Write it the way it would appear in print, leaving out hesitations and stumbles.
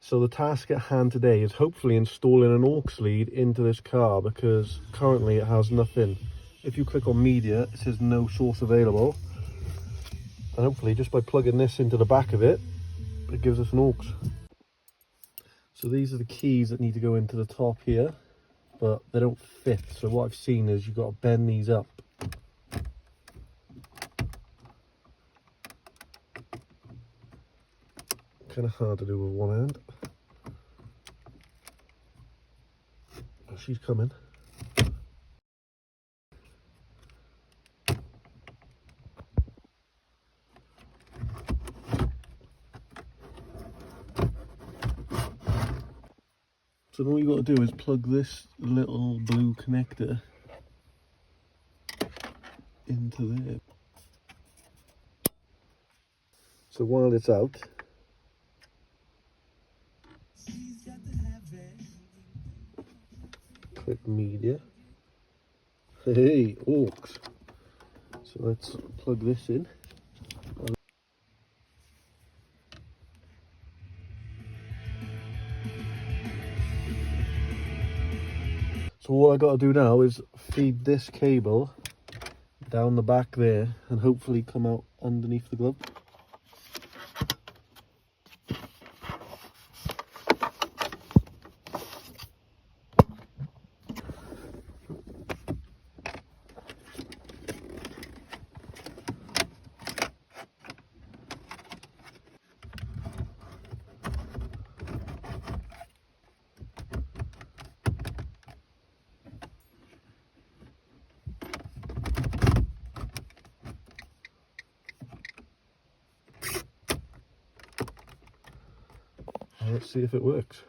So the task at hand today is hopefully installing an aux lead into this car, because currently it has nothing. If you click on media, it says no source available. And hopefully just by plugging this into the back of it, it gives us an aux. So these are the keys that need to go into the top here, but they don't fit. So what I've seen is you've got to bend these up. Kind of hard to do with one hand. Oh, she's coming. So all you got to do is plug this little blue connector into there. So while it's out, click media. Hey, aux. So let's plug this in. So all I got to do now is feed this cable down the back there and hopefully come out underneath the glove. Let's see if it works.